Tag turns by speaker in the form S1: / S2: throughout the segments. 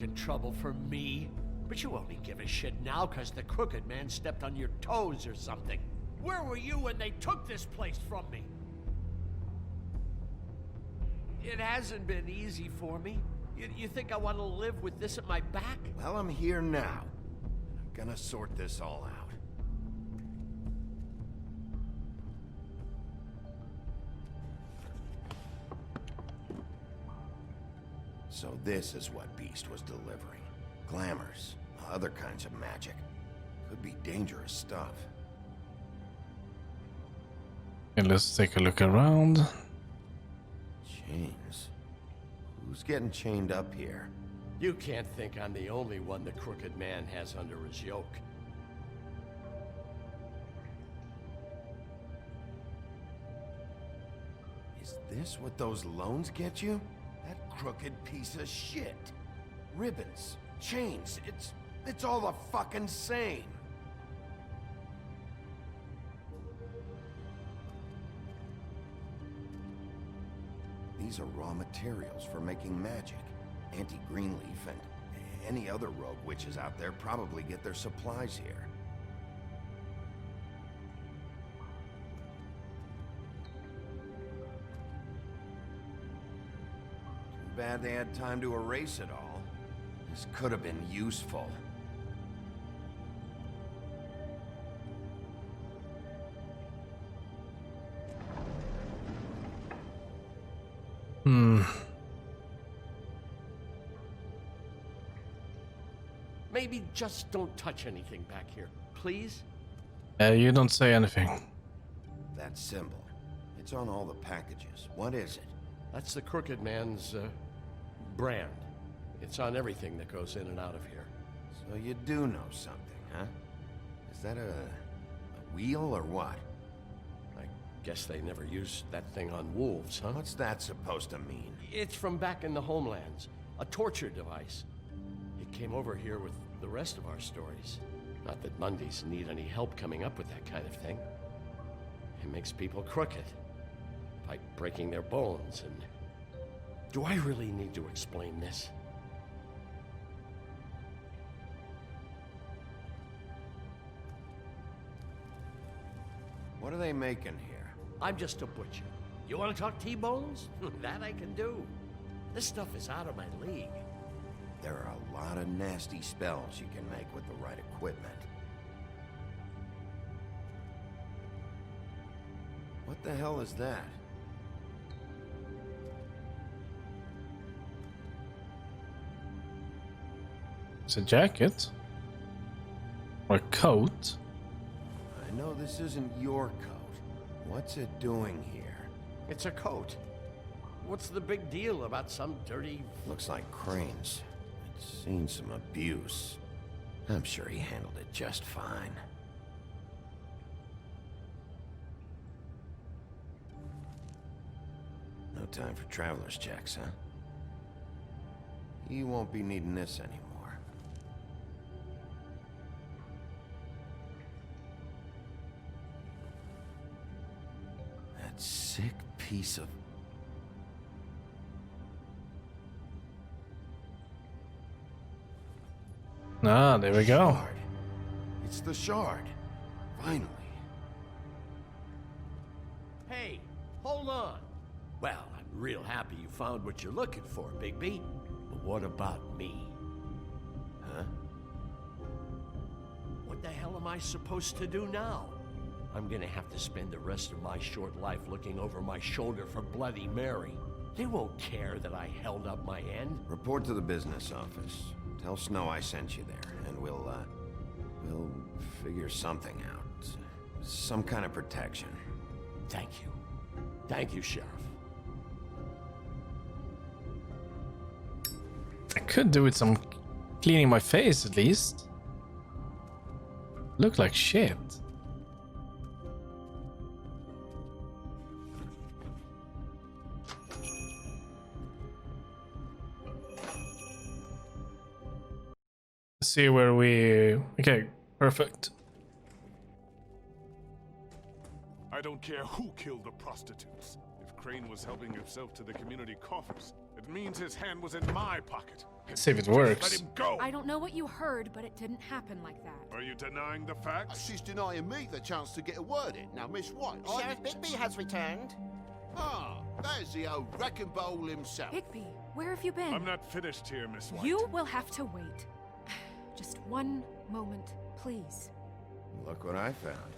S1: in trouble for me. But you only give a shit now because the crooked man stepped on your toes or something. Where were you when they took this place from me? It hasn't been easy for me. You think I want to live with this at my back?
S2: Well, I'm here now. I'm gonna sort this all out. So this is what Beast was delivering. Glamours, other kinds of magic. Could be dangerous stuff.
S3: Okay, let's take a look around.
S2: Chains? Who's getting chained up here?
S1: You can't think I'm the only one the crooked man has under his yoke.
S2: Is this what those loans get you? That crooked piece of shit. Ribbons, chains, it's all the fucking same. These are raw materials for making magic. Auntie Greenleaf and any other rogue witches out there probably get their supplies here. Too bad they had time to erase it all. This could have been useful.
S1: Maybe just don't touch anything back here, please?
S3: You don't say anything.
S2: That symbol. It's on all the packages. What is it?
S1: That's the crooked man's brand. It's on everything that goes in and out of here.
S2: So you do know something, huh? Is that a wheel or what?
S1: I guess they never used that thing on wolves, huh?
S2: What's that supposed to mean?
S1: It's from back in the homelands. A torture device. It came over here with the rest of our stories. Not that Mundies need any help coming up with that kind of thing. It makes people crooked. By breaking their bones and... Do I really need to explain this?
S2: What are they making here?
S1: I'm just a butcher. You want to talk T-bones? That I can do. This stuff is out of my league.
S2: There are a lot of nasty spells you can make with the right equipment. What the hell is that?
S3: It's a jacket. Or a coat.
S2: I know this isn't your coat. What's it doing here?
S1: It's a coat. What's the big deal about some dirty...
S2: Looks like Crane's. It's seen some abuse. I'm sure he handled it just fine. No time for traveler's checks, huh? You won't be needing this anymore. That sick piece of...
S3: Ah, there we go.
S2: Shard. It's the shard. Finally.
S1: Hey, hold on. Well, I'm real happy you found what you're looking for, Bigby. But what about me?
S2: Huh?
S1: What the hell am I supposed to do now? I'm gonna have to spend the rest of my short life looking over my shoulder for Bloody Mary. They won't care that I held up my end.
S2: Report to the business office. Tell Snow I sent you there, and we'll figure something out. Some kind of protection.
S1: Thank you. Thank you, Sheriff.
S3: I could do with some cleaning my face at least. Look like shit. Let's see where we... Okay, perfect.
S4: I don't care who killed the prostitutes. If Crane was helping himself to the community coffers, It means his hand was in my pocket.
S3: See if it
S4: Let
S3: works.
S4: him go!
S5: I don't know what you heard, but it didn't happen like that.
S4: Are you denying the facts?
S6: She's denying me the chance to get a word in. Now, Miss White,
S7: Sheriff Bigby has returned.
S6: Ah, there's the old wrecking bowl himself.
S5: Bigby, where have you been?
S4: I'm not finished here, Miss White.
S5: You will have to wait. Just one moment, please.
S2: Look what I found.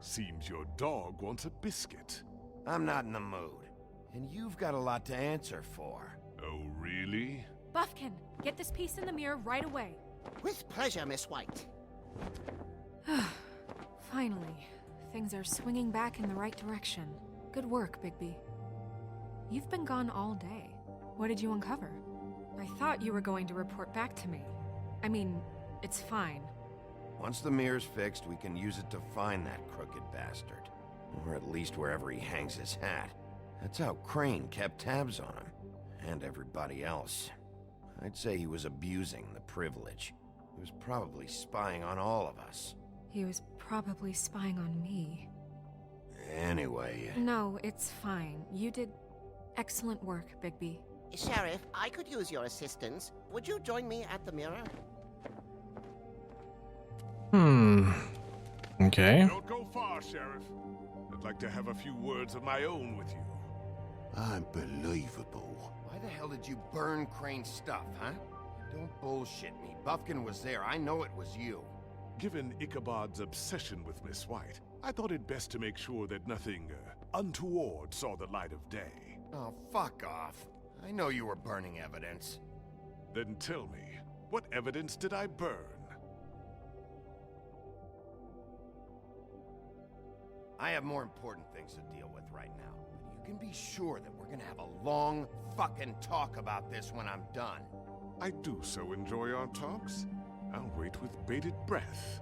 S4: Seems your dog wants a biscuit.
S2: I'm not in the mood. And you've got a lot to answer for.
S4: Oh, really?
S5: Buffkin, get this piece in the mirror right away.
S7: With pleasure, Miss White.
S5: Finally, things are swinging back in the right direction. Good work, Bigby. You've been gone all day. What did you uncover? I thought you were going to report back to me. I mean, it's fine.
S2: Once the mirror's fixed, we can use it to find that crooked bastard. Or at least wherever he hangs his hat. That's how Crane kept tabs on him. And everybody else. I'd say he was abusing the privilege. He was probably spying on all of us.
S5: He was probably spying on me.
S2: Anyway...
S5: No, it's fine. You did excellent work, Bigby.
S7: Sheriff, I could use your assistance. Would you join me at the mirror?
S3: Okay.
S4: Don't go far, Sheriff. I'd like to have a few words of my own with you.
S6: Unbelievable.
S2: Why the hell did you burn Crane's stuff, huh? Don't bullshit me. Buffkin was there. I know it was you.
S4: Given Ichabod's obsession with Miss White, I thought it best to make sure that nothing untoward saw the light of day.
S2: Oh, fuck off. I know you were burning evidence.
S4: Then tell me, what evidence did I burn?
S2: I have more important things to deal with right now. But you can be sure that we're gonna have a long fucking talk about this when I'm done.
S4: I do so enjoy our talks. I'll wait with bated breath.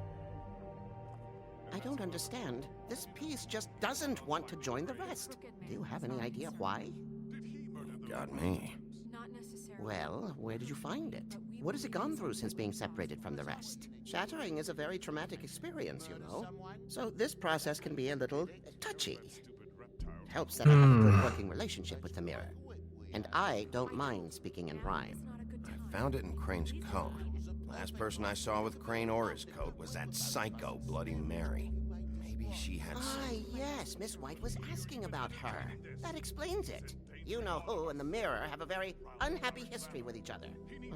S7: I don't understand. This piece just doesn't want to join the rest. Do you have any idea why?
S2: Got me.
S5: Not necessarily.
S7: Well, where did you find it? What has it gone through since being separated from the rest? Shattering is a very traumatic experience, you know. So this process can be a little touchy. It helps that I have a good working relationship with the mirror. And I don't mind speaking in rhyme.
S2: I found it in Crane's coat. Last person I saw with Crane or his coat was that psycho Bloody Mary. Maybe she had
S7: Ah, yes, Miss White was asking about her. That explains it. You know who and the mirror have a very unhappy history with each other.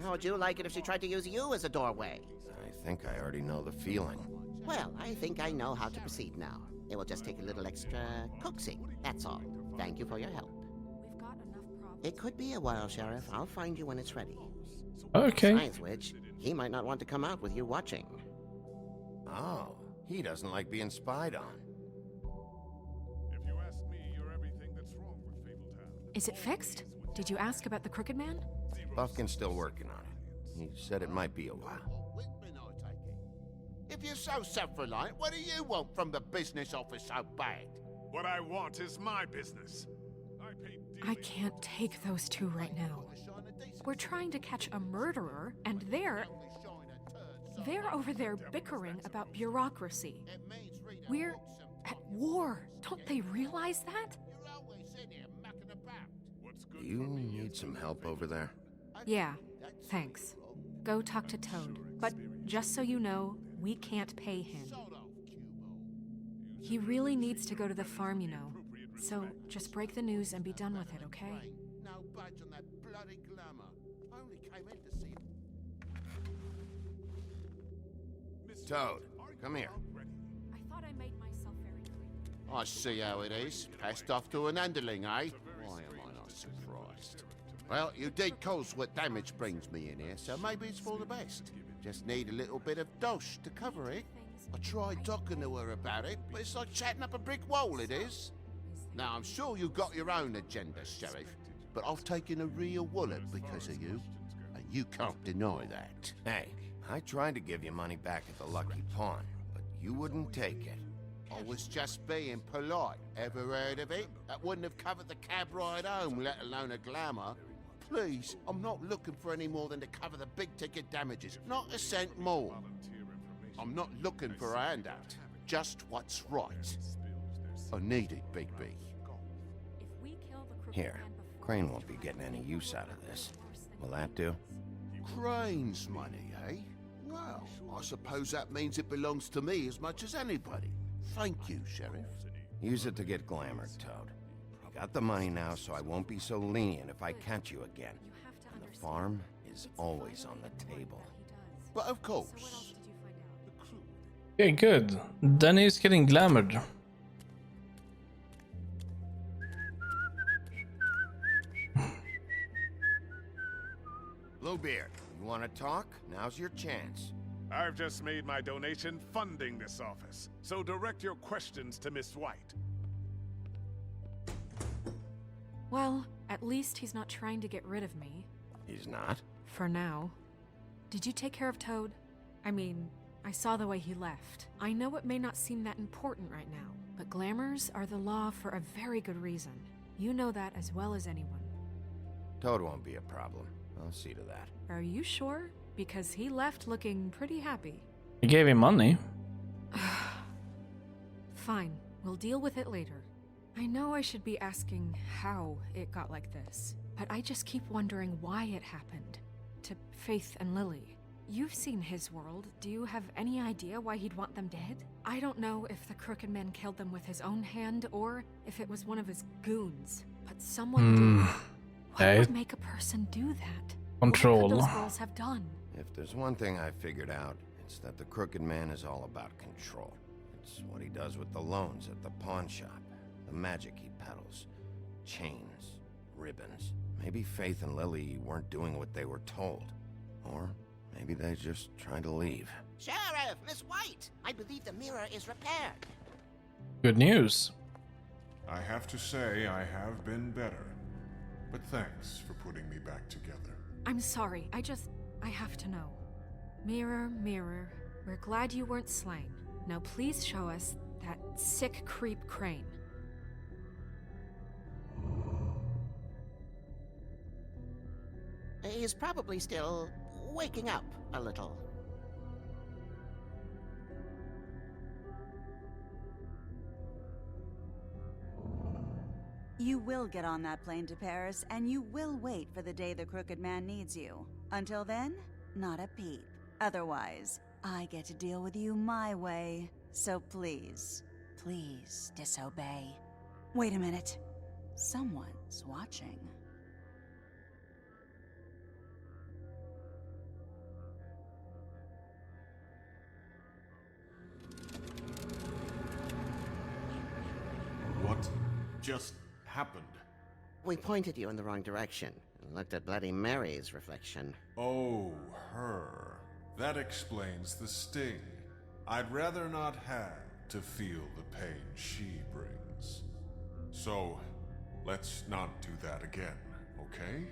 S7: How would you like it if she tried to use you as a doorway?
S2: I think I already know the feeling.
S7: Well, I think I know how to proceed now. It will just take a little extra coaxing, that's all. Thank you for your help.
S5: We've got enough problems.
S7: It could be a while, Sheriff. I'll find you when it's ready.
S3: Okay.
S7: Besides which, he might not want to come out with you watching.
S2: Oh, he doesn't like being spied on.
S4: If you ask me, you're everything that's wrong with Fabletown.
S5: Is it fixed? Did you ask about the Crooked Man?
S2: Buffkin's still working on it. He said it might be a while.
S6: Whitman, I take it. If you're so self-reliant, what do you want from the business office so bad?
S4: What I want is my business.
S5: I can't take those two right now. We're trying to catch a murderer, and they're over there bickering about bureaucracy. We're at war. Don't they realize that?
S2: Do you need some help over there?
S5: Yeah, thanks. Go talk to Toad. But just so you know, we can't pay him. He really needs to go to the farm, you know. So just break the news and be done with it, okay?
S6: No budge on that bloody glamour. Only came in to see
S2: Toad, come here.
S5: I thought I made myself very clear.
S6: I see how it is. Passed off to an underling, eh? Why am I not surprised? Well, you did cause what damage brings me in here, so maybe it's for the best. Just need a little bit of dosh to cover it. I tried talking to her about it, but it's like chatting up a brick wall, it is. Now, I'm sure you've got your own agenda, Sheriff, but I've taken a real wallet because of you, and you can't deny that.
S2: Hey, I tried to give you money back at the Lucky Pawn, but you wouldn't take it.
S6: I was just being polite. Ever heard of it? That wouldn't have covered the cab ride home, let alone a glamour. Please, I'm not looking for any more than to cover the big-ticket damages. Not a cent more. I'm not looking for a handout. Just what's right. I need it, Bigby.
S5: If we kill
S2: Here, Crane won't be getting any use out of this. Will that do?
S6: Crane's money, eh? Well, I suppose that means it belongs to me as much as anybody. Thank you, Sheriff.
S2: Use it to get glamored, Toad. You got the money now, so I won't be so lenient if I catch you again. And the farm is always on the table.
S6: But of course.
S3: Okay, good. Then he's getting glamored.
S2: Bluebeard, you want to talk? Now's your chance.
S4: I've just made my donation funding this office, so direct your questions to Miss White.
S5: Well, at least he's not trying to get rid of me.
S2: He's not?
S5: For now. Did you take care of Toad? I mean, I saw the way he left. I know it may not seem that important right now, but glamours are the law for a very good reason. You know that as well as anyone.
S2: Toad won't be a problem. I'll see to that.
S5: Are you sure? Because he left looking pretty happy.
S3: He gave him money.
S5: Fine, we'll deal with it later. I know I should be asking how it got like this, but I just keep wondering why it happened. To Faith and Lily. You've seen his world. Do you have any idea why he'd want them dead? I don't know if the Crooked Man killed them with his own hand or if it was one of his goons, but someone did. What would make a person do that?
S3: Control.
S5: What could those girls have done?
S2: If there's one thing I figured out, it's that the Crooked Man is all about control. It's what he does with the loans at the pawn shop, the magic he peddles, chains, ribbons. Maybe Faith and Lily weren't doing what they were told. Or maybe they just tried to leave.
S7: Sheriff, Miss White, I believe the mirror is repaired.
S3: Good news.
S8: I have to say I have been better. But thanks for putting me back together.
S5: I'm sorry, I have to know. Mirror, mirror, we're glad you weren't slain. Now please show us that sick creep Crane.
S7: He's probably still waking up a little.
S9: You will get on that plane to Paris, and you will wait for the day the Crooked Man needs you. Until then, not a peep. Otherwise, I get to deal with you my way. So please, please disobey. Wait a minute. Someone's watching.
S8: What just happened?
S7: We pointed you in the wrong direction and looked at Bloody Mary's reflection.
S8: Oh, her. That explains the sting. I'd rather not have to feel the pain she brings. So, let's not do that again, okay?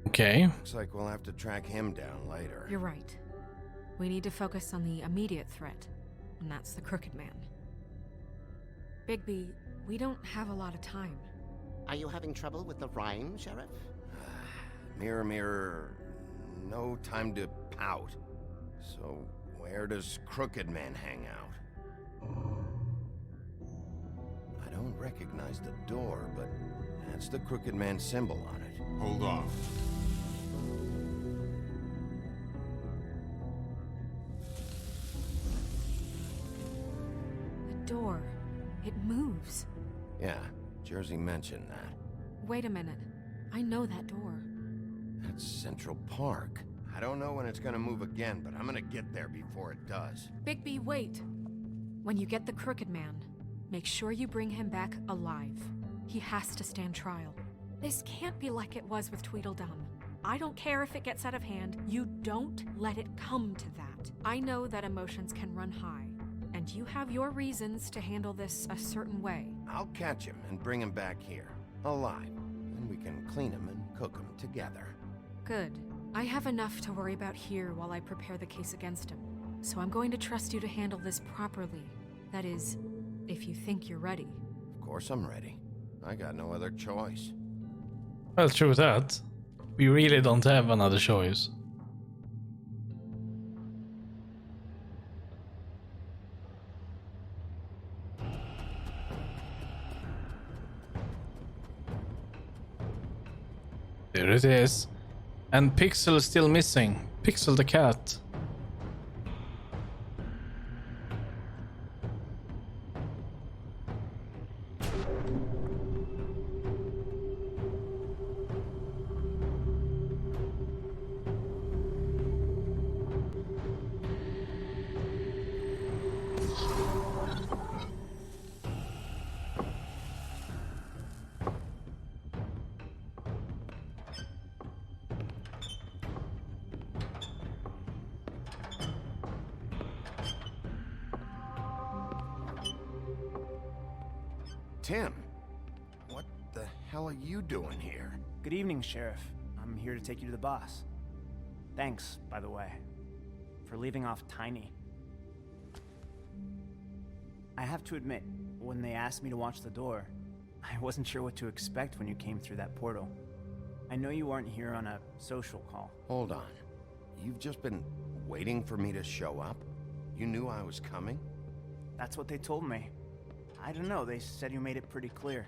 S3: Okay.
S2: Looks like we'll have to track him down later.
S5: You're right. We need to focus on the immediate threat, and that's the Crooked Man. Bigby, we don't have a lot of time.
S7: Are you having trouble with the rhyme, Sheriff?
S2: Mirror, mirror, no time to pout. So, where does Crooked Man hang out? I don't recognize the door, but that's the Crooked Man symbol on it.
S8: Hold on.
S5: The door. It moves.
S2: Yeah, Jersey mentioned that.
S5: Wait a minute. I know that door.
S2: That's Central Park. I don't know when it's gonna move again, but I'm gonna get there before it does.
S5: Bigby, wait. When you get the Crooked Man, make sure you bring him back alive. He has to stand trial. This can't be like it was with Tweedledum. I don't care if it gets out of hand. You don't let it come to that. I know that emotions can run high, and you have your reasons to handle this a certain way.
S2: I'll catch him and bring him back here, alive. Then we can clean him and cook him together.
S5: Good. I have enough to worry about here while I prepare the case against him. So I'm going to trust you to handle this properly. That is, if you think you're ready.
S2: Of course I'm ready. I got no other choice.
S3: Well, true that. We really don't have another choice. There it is. And Pixel is still missing. Pixel the cat.
S2: Tim, what the hell are you doing here?
S10: Good evening, Sheriff. I'm here to take you to the boss. Thanks, by the way, for leaving off Tiny. I have to admit, when they asked me to watch the door, I wasn't sure what to expect when you came through that portal. I know you aren't here on a social call.
S2: Hold on. You've just been waiting for me to show up? You knew I was coming?
S10: That's what they told me. I don't know, they said you made it pretty clear.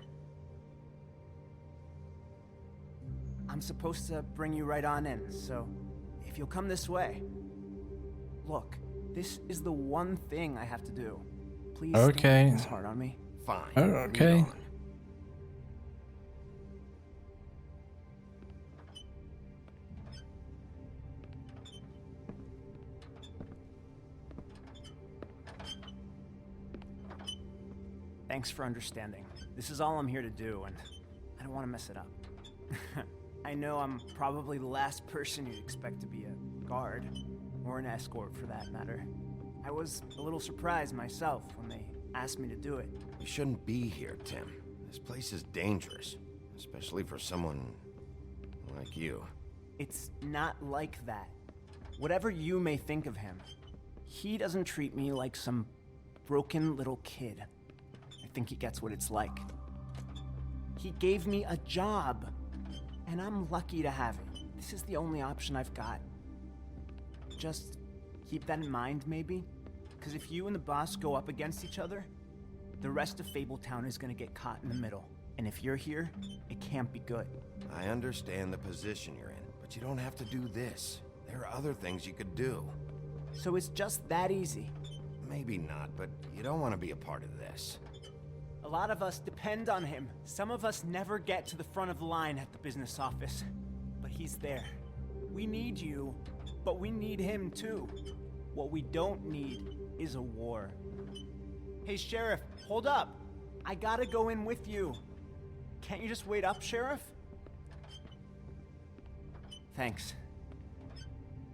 S10: I'm supposed to bring you right on in, so if you'll come this way. Look, this is the one thing I have to do. Please don't make this hard on me.
S2: Fine.
S3: Okay.
S2: Lead on.
S10: Thanks for understanding. This is all I'm here to do, and I don't want to mess it up. I know I'm probably the last person you'd expect to be a guard, or an escort for that matter. I was a little surprised myself when they asked me to do it.
S2: You shouldn't be here, Tim. This place is dangerous, especially for someone like you.
S10: It's not like that. Whatever you may think of him, he doesn't treat me like some broken little kid. I think he gets what it's like. He gave me a job, and I'm lucky to have it. This is the only option I've got. Just keep that in mind, maybe? Because if you and the boss go up against each other, the rest of Fabletown is gonna get caught in the middle. And if you're here, it can't be good.
S2: I understand the position you're in, but you don't have to do this. There are other things you could do.
S10: So it's just that easy.
S2: Maybe not, but you don't want to be a part of this.
S10: A lot of us depend on him. Some of us never get to the front of the line at the business office. But he's there. We need you, but we need him too. What we don't need is a war. Hey, Sheriff, hold up. I gotta go in with you. Can't you just wait up, Sheriff? Thanks.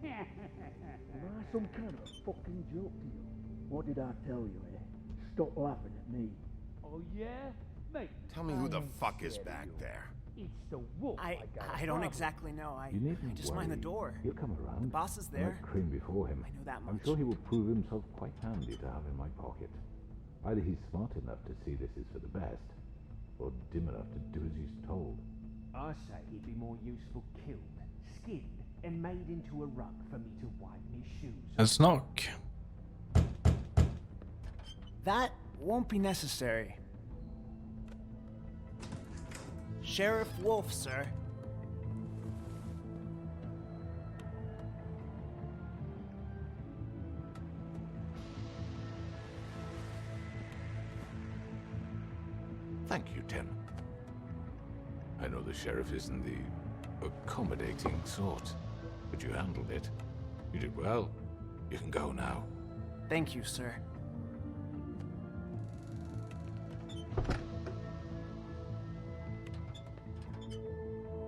S11: Am I some kind of a fucking joke to you? What did I tell you, eh? Stop laughing at me. Oh yeah? Mate,
S2: Tell me who the fuck is back there.
S11: it's the wolf.
S10: I don't exactly know. I just mind the door.
S12: He'll come around.
S10: The boss is there.
S12: Like Crane before him.
S10: I know that
S12: I'm
S10: much.
S12: sure he will prove himself quite handy to have in my pocket. Either he's smart enough to see this is for the best, or dim enough to do as he's told.
S11: I say he'd be more useful killed, skinned, and made into a rug for me to wipe me shoes.
S3: Let's knock.
S10: That won't be necessary. Sheriff Wolf, sir.
S13: Thank you, Tim. I know the sheriff isn't the accommodating sort, but you handled it. You did well. You can go now.
S10: Thank you, sir.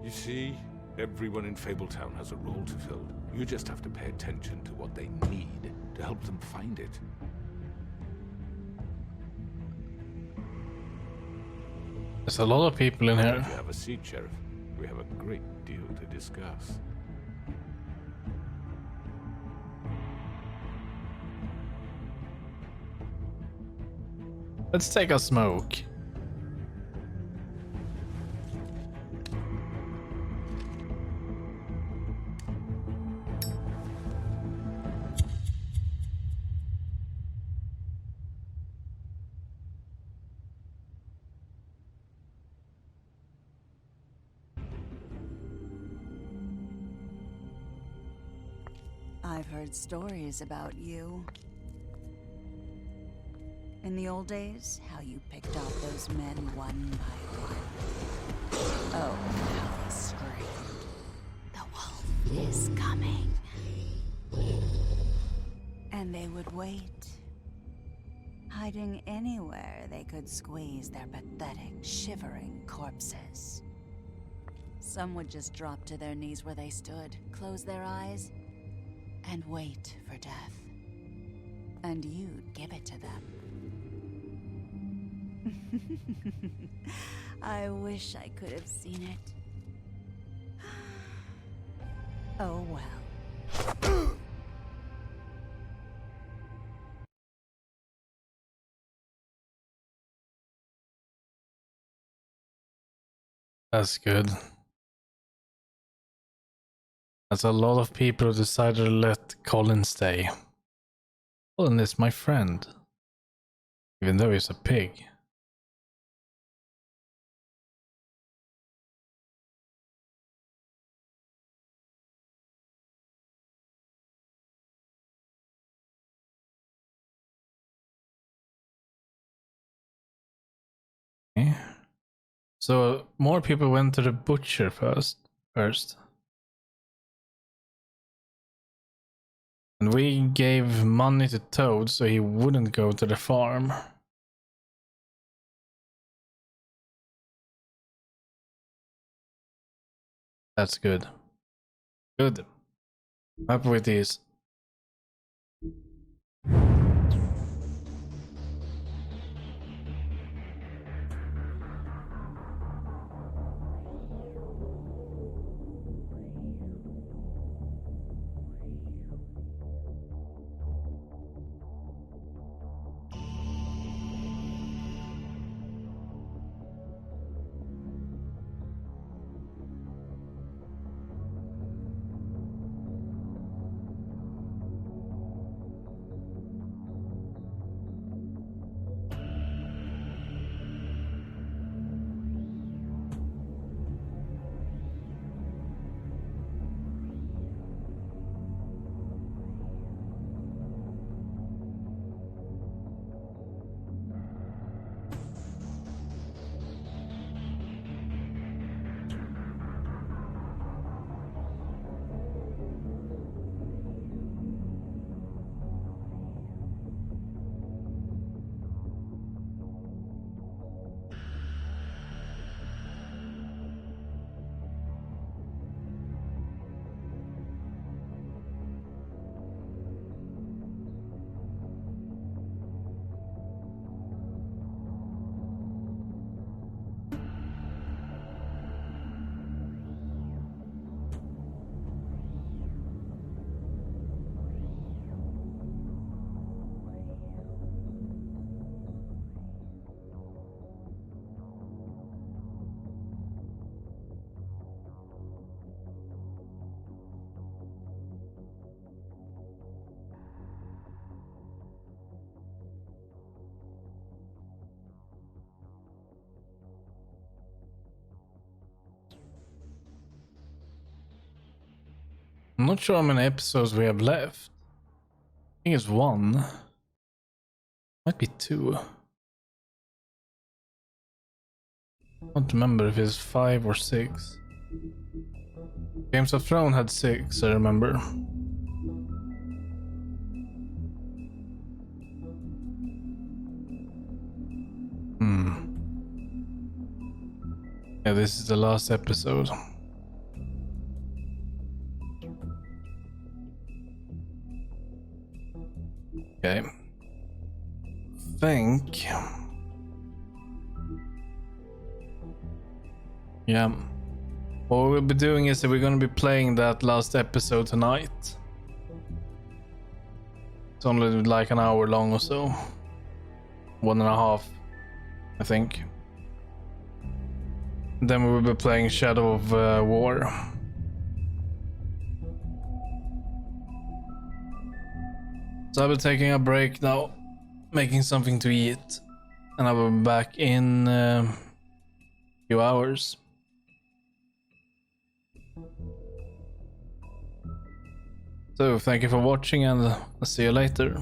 S13: You see, everyone in Fabletown has a role to fill. You just have to pay attention to what they need to help them find it.
S3: There's a lot of people in
S13: Why
S3: here.
S13: don't you have a seat, Sheriff? We have a great deal to discuss.
S3: Let's take a smoke.
S9: I've heard stories about you. In the old days, how you picked off those men one by one. Oh, how they screamed. The wolf is coming. And they would wait, hiding anywhere they could squeeze their pathetic, shivering corpses. Some would just drop to their knees where they stood, close their eyes, and wait for death. And you'd give it to them. I wish I could have seen it. Oh well.
S3: That's good. That's a lot of people who decided to let Colin stay. Colin is my friend. Even though he's a pig. Okay. So more people went to the butcher first. And we gave money to Toad so he wouldn't go to the farm. That's good. Good. Happy with these. I'm not sure how many episodes we have left. I think it's 1. Might be 2. I don't remember if it's 5 or 6. Games of Thrones had 6, I remember. Yeah, this is the last episode. Okay. Think. Yeah. What we'll be doing is that we're going to be playing that last episode tonight. It's only like an hour long or so. 1.5, I think. Then we will be playing Shadow of War. So I'll be taking a break now, making something to eat, and I will be back in a few hours. So thank you for watching and I'll see you later.